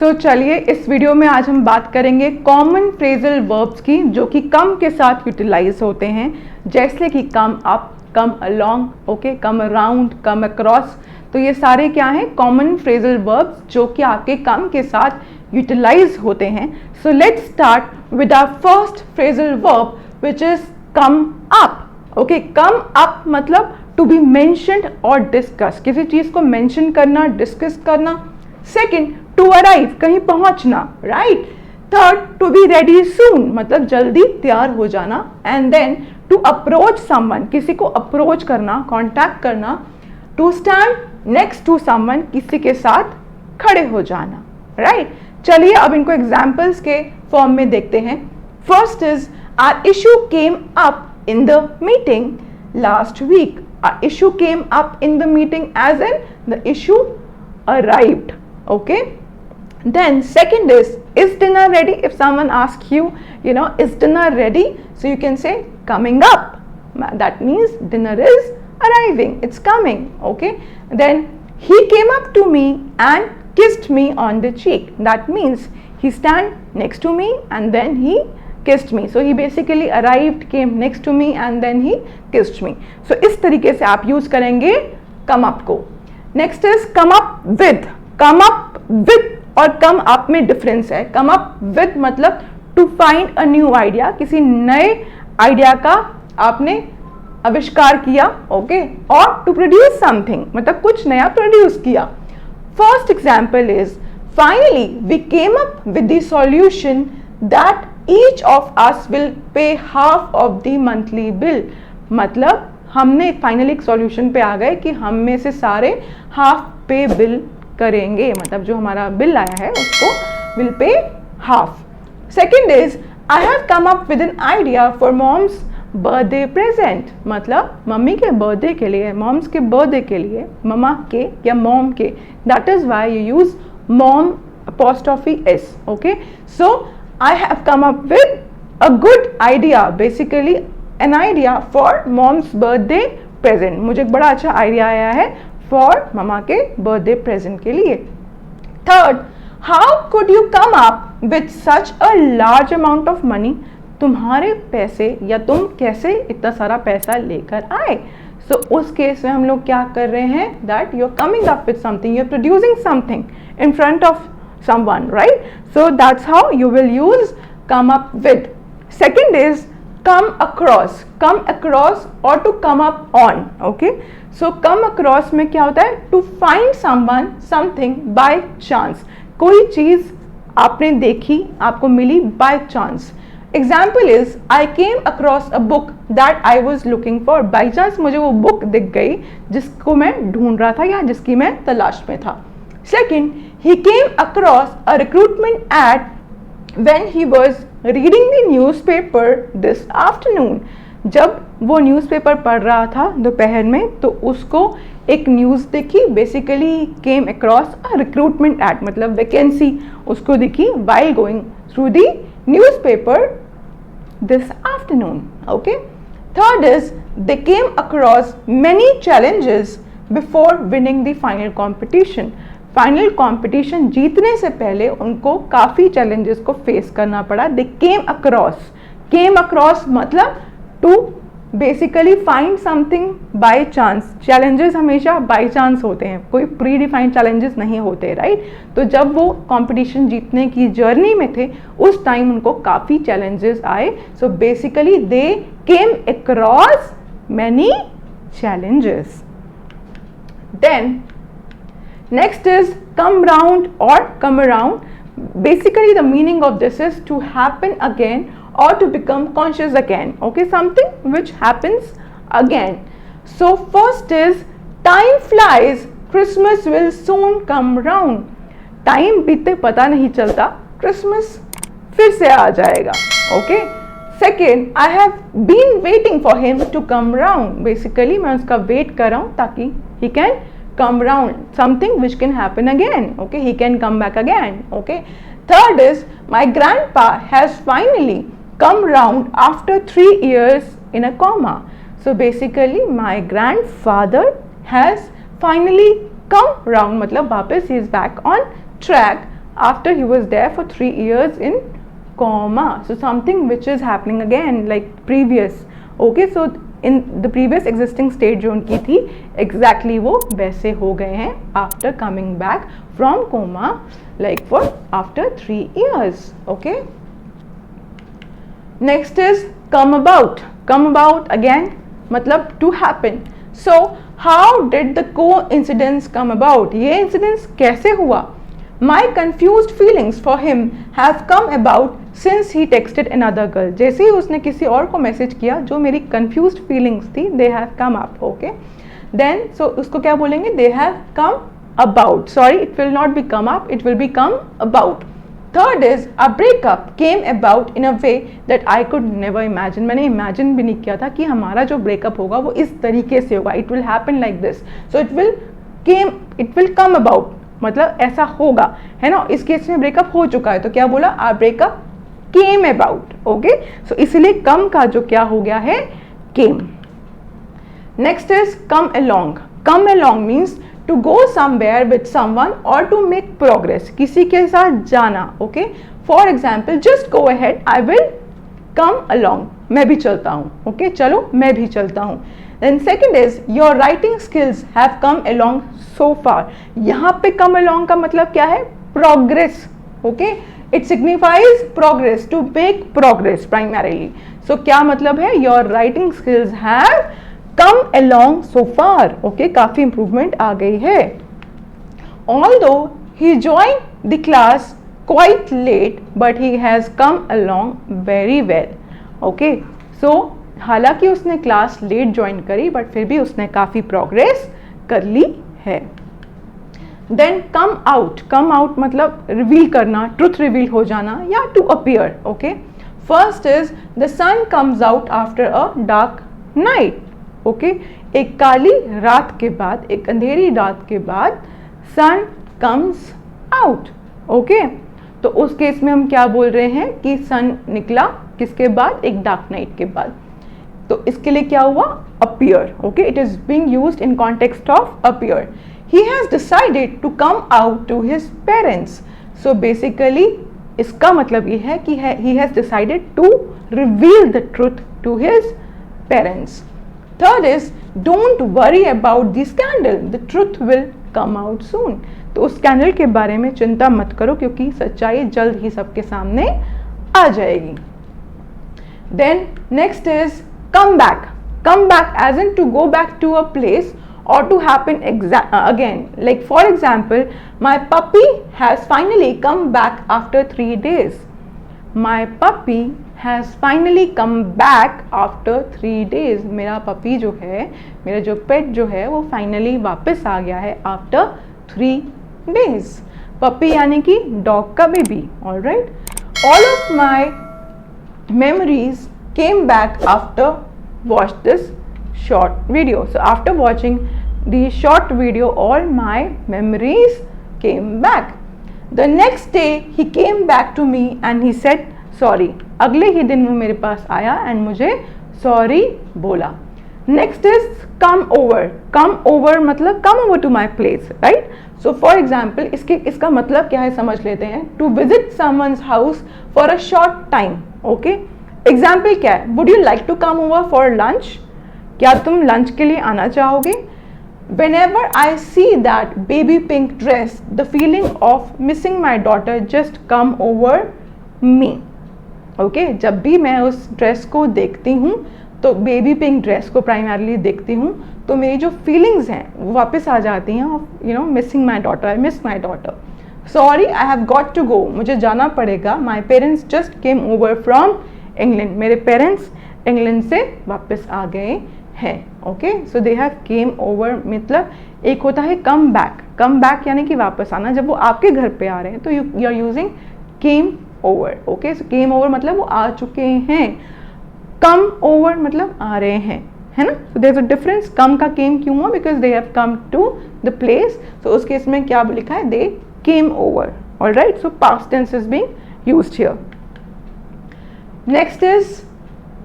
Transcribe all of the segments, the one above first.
तो चलिए इस वीडियो में आज हम बात करेंगे कॉमन फ्रेजल वर्ब्स की जो कि कम के साथ यूटिलाइज होते हैं, जैसे कि come up, come along, okay, come around, come across. तो ये सारे क्या हैं? कॉमन फ्रेजल वर्ब्स जो कि आपके कम के साथ यूटिलाइज होते हैं। So let's start with our first phrasal verb which is come up. Okay, come up मतलब टू बी मेंशन्ड और डिस्कस, किसी चीज को मेंशन करना, डिस्कस करना। सेकेंड, टू अराइव, कहीं पहुंचना, right. Third, to be ready soon, मतलब जल्दी तैयार हो जाना। And then to approach someone, किसी को अप्रोच करना, कांटेक्ट करना। To stand next to someone, किसी के साथ खड़े हो जाना, राइट। चलिए अब इनको एग्जाम्पल्स के फॉर्म में देखते हैं। First is our issue came up in the meeting last week. Our issue came up in the meeting as in the issue arrived. Okay, then second is dinner ready? If someone asks you, is dinner ready, so you can say coming up. That means dinner is arriving, it's coming. Okay, then he came up to me and kissed me on the cheek. That means he stand next to me and then he kissed me. So he basically arrived, came next to me and then he kissed me. So इस तरीके से आप use करेंगे come up को। Next is come up with. Come up with और come up में difference है। Come up with मतलब to find a new idea, किसी नए आइडिया का आपने आविष्कार किया, ओके, और टू प्रोड्यूस समथिंग मतलब कुछ नया प्रोड्यूस किया। First example is finally we came up with the solution that each of us will pay half of the monthly bill, मतलब हमने फाइनली एक सॉल्यूशन पे आ गए कि हम में से सारे हाफ पे बिल करेंगे, मतलब जो हमारा बिल आया है उसको will pay half. Second is I have come up with an idea for mom's birthday present, मतलब मम्मी के बर्थडे के लिए, मॉम्स के बर्थडे के लिए, ममा के या मॉम के, that is why you use mom apostrophe S. Okay, so I have come up with a good idea, basically an idea for mom's birthday present, मुझे एक बड़ा अच्छा आइडिया आया है फॉर ममा के बर्थडे प्रेजेंट के लिए। Third, how could you come up with such a large amount of money, तुम्हारे पैसे या तुम कैसे इतना सारा पैसा लेकर आए। सो उस केस में हम लोग क्या कर रहे हैं, that you are coming up with something, you are producing something in front of someone, right. So that's how you will use come up with. Second is come across or to come up on. Okay, so come across में क्या होता है, to find someone something by chance, कोई चीज आपने देखी, आपको मिली by chance. Example is I came across a book that I was looking for. by chance मुझे वो बुक दिख गई जिसको मैं ढूंढ रहा था या जिसकी मैं तलाश में था। Second, he came across a recruitment ad when he was reading the newspaper this afternoon. जब वो न्यूज़पेपर पढ़ रहा था दोपहर में तो उसको एक न्यूज़ दिखी, basically came across a recruitment ad, मतलब वैकेंसी उसको दिखी while going through the newspaper this afternoon. Okay, third is they came across many challenges before winning the final competition. Final competition जीतने से पहले उनको काफ़ी चैलेंजेस को फेस करना पड़ा। दे केम अक्रॉस मतलब to basically find something by chance. Challenges हमेशा बाय चांस होते हैं, कोई प्री डिफाइंड चैलेंजेस नहीं होते, राइट। तो जब वो कंपटीशन जीतने की जर्नी में थे उस टाइम उनको काफ़ी चैलेंजेस आए। So basically they came across many challenges. Then next is come round or come around. Basically the meaning of this is to happen again or to become conscious again. Okay, something which happens again. So first is time flies, Christmas will soon come round. Time बीते पता नहीं चलता, Christmas फिर से आ जाएगा। Okay, second, I have been waiting for him to come round. Basically मैं उसका wait कर रहा हूँ ताकि he can come round, something which can happen again. Okay, he can come back again. Okay, third is my grandpa has finally come round after 3 years in a coma. So basically my grandfather has finally come round, मतलब वापस he is back on track after he was there for 3 years in coma. So something which is happening again like previous. Okay, so in the previous existing state जो उनकी थी exactly वो वैसे हो गए हैं after coming back from coma, like for after 3 years. Okay, next is come about. Come about again मतलब to happen. So how did the coincidence come about? ये incidence कैसे हुआ? My confused feelings for him have come about since he texted another girl. जैसे ही उसने किसी और को message किया, जो मेरी confused feelings थी, they have come up. Okay, then so उसको क्या बोलेंगे? They have come about. Sorry, it will not be come up, it will be come about. Third is a breakup came about in a way that I could never imagine. मैंने imagine भी नहीं किया था कि हमारा जो breakup होगा वो इस तरीके से होगा. It will happen like this. So it will come about. मतलब ऐसा होगा, है ना. इस केस में ब्रेकअप हो चुका है तो क्या बोला? Our breakup came about. Okay, so इसलिए कम का जो क्या हो गया है? Came. Next is come along. Come along means to go somewhere with someone or to make progress. किसी के साथ जाना. Okay, for example just go ahead, I will come along. मैं भी चलता हूँ. ओके, चलो मैं भी चलता हूँ. Then second is your writing skills have come along so far. यहाँ पे come along का मतलब क्या है? Progress. Okay, it signifies progress, to make progress primarily. So क्या मतलब है? Your writing skills have come along so far. Okay, काफी improvement आ गई है. Although he joined the class quite late, but he has come along very well. Okay, so हालांकि उसने class late join करी but फिर भी उसने काफ़ी प्रोग्रेस कर ली है. Then come out. Come out मतलब रिवील करना, ट्रुथ रिवील हो जाना या to appear. Okay, first is the sun comes out after a dark night. Okay, एक काली रात के बाद, एक अंधेरी रात के बाद सन कम्स आउट. ओके, तो उस केस में हम क्या बोल रहे हैं कि सन निकला किसके बाद? एक डार्क नाइट के बाद. तो इसके लिए क्या हुआ? Appear. Okay, it is being used in context of appear. He has decided to come out to his parents. So basically इसका मतलब ये है कि he has decided to reveal the truth to his parents. Third is don't worry about the scandal, the truth will come out soon. तो उस scandal के बारे में चिंता मत करो क्योंकि सच्चाई जल्द ही सबके सामने आ जाएगी. Then next is come back. Come back as in to go back to a place or to happen again. Like for example, my puppy has finally come back after 3 days. My puppy has finally come back after 3 days. मेरा puppy जो है, मेरा जो पेट जो है वो finally वापस आ गया है आफ्टर 3 days. पपी यानी कि डॉग का baby. Alright, all of my memories came back after watch this short video. So after watching the short video, all my memories came back. The next day he came back to me and he said sorry. अगले ही दिन वो मेरे पास आया and मुझे sorry बोला. Next is come over. Come over मतलब come over to my place, right? So for example, इसका मतलब क्या है समझ लेते हैं. To visit someone's house for a short time. Okay, example क्या है? Would you like to come over for lunch? क्या तुम लंच के लिए आना चाहोगे? Whenever I see that baby pink dress, the feeling of missing my daughter just come over me. Okay, जब भी मैं उस ड्रेस को देखती हूँ तो बेबी पिंक ड्रेस को प्राइमरली देखती हूँ तो मेरी जो फीलिंग्स हैं वो वापस आ जाती हैं. You know, missing my daughter, I miss my daughter. Sorry, I have got to go. मुझे जाना पड़ेगा. My parents just came over from England. मेरे पेरेंट्स इंग्लैंड से वापस आ गए हैं. Okay, so they have came over मतलब एक होता है कम बैक. कम बैक यानी कि वापस आना. जब वो आपके घर पे आ रहे हैं तो you are using came over. Okay, so came over मतलब वो आ चुके हैं. कम ओवर मतलब आ रहे हैं, है ना. So there is a difference. Come का केम क्यों हुआ? Because they have come to the place. So उस केस में क्या लिखा है? They came over. Alright, so past tense is being used here. Next is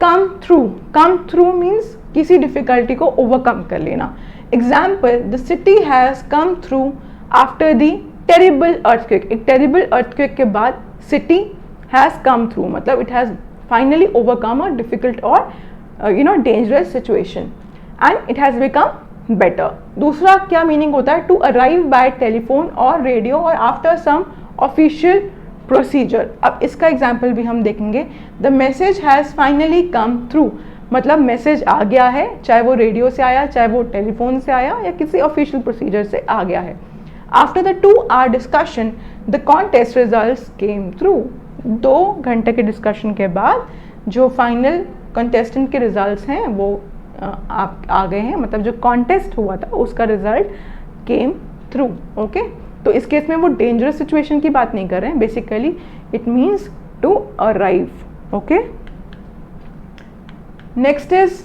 come through. Come through means किसी difficulty को ओवरकम कर लेना. Example, the city has come through after the terrible earthquake, एक terrible earthquake के बाद city has come through, मतलब it has finally overcome a difficult or dangerous situation and it has become better. दूसरा क्या meaning होता है? To arrive by telephone or radio or after some official procedure. अब इसका example भी हम देखेंगे। The message has finally come through, मतलब मैसेज आ गया है, चाहे वो रेडियो से आया, चाहे वो टेलीफोन से आया या किसी ऑफिशियल प्रोसीजर से आ गया है। After the 2-hour discussion the contest results came through, 2 घंटे के डिस्कशन के बाद जो फाइनल कंटेस्टेंट के रिजल्ट्स हैं वो आ गए हैं, मतलब जो कॉन्टेस्ट हुआ था उसका रिजल्ट केम थ्रू। ओके, तो इस केस में वो डेंजरस सिचुएशन की बात नहीं कर रहे हैं, basically it means to arrive. Okay, next is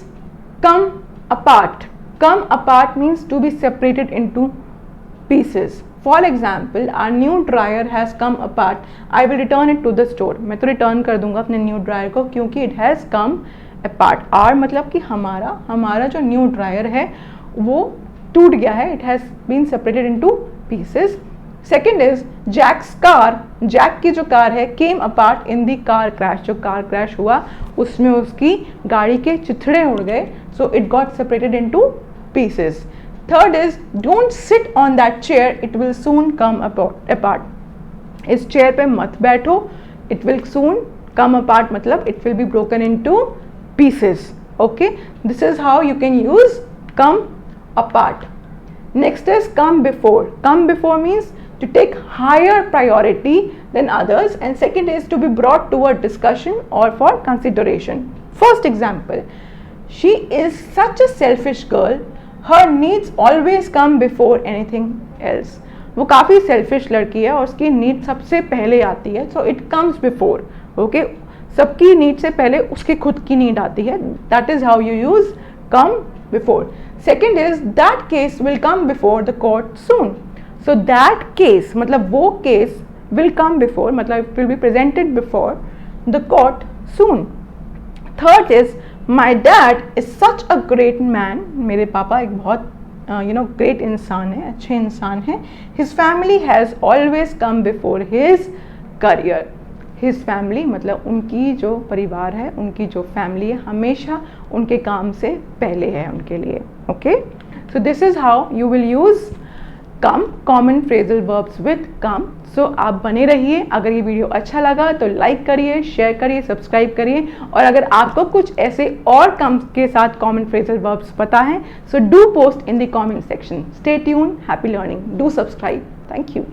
come apart. Come apart means to be separated into pieces. For example, our new dryer has come apart, I will return it to the store. मैं तो return कर दूंगा अपने new dryer को क्योंकि it has come apart. Our मतलब कि हमारा जो न्यू ड्रायर है वो टूट गया है, it has been separated into pieces. Second is Jack's car, Jack की जो कार है came apart in the car crash, जो कार क्रैश हुआ उसमें उसकी गाड़ी के चिथड़े उड़ गए, so it got separated into pieces. Third is don't sit on that chair, it will soon come apart. इस चेयर पे मत बैठो, it will soon come apart, मतलब it will be broken into pieces. Okay, this is how you can use come apart. Next is come before. Come before means to take higher priority than others, and second is to be brought to a discussion or for consideration. First example, she is such a selfish girl, her needs always come before anything else. वो काफ़ी selfish लड़की है और उसकी need सबसे पहले आती है, so it comes before. Okay, सबकी नीड से पहले उसकी खुद की नीड आती है, that is how you use come before. Second is that case will come before the court soon. So that case मतलब वो case will come before, मतलब it will be presented before the court soon. Third is my dad is such a great man. मेरे पापा एक बहुत great इंसान है, अच्छे इंसान हैं. His family has always come before his career. His family मतलब उनकी जो परिवार है, उनकी जो फैमिली है, हमेशा उनके काम से पहले है उनके लिए। Okay, so this is how you will use come, common phrasal verbs with come. So आप बने रहिए। अगर ये वीडियो अच्छा लगा तो लाइक करिए, शेयर करिए, सब्सक्राइब करिए, और अगर आपको कुछ ऐसे और कम के साथ कॉमन फ्रेजल वर्ब्स पता है, so do post in the comment section. Stay tune, happy learning, do subscribe. Thank you.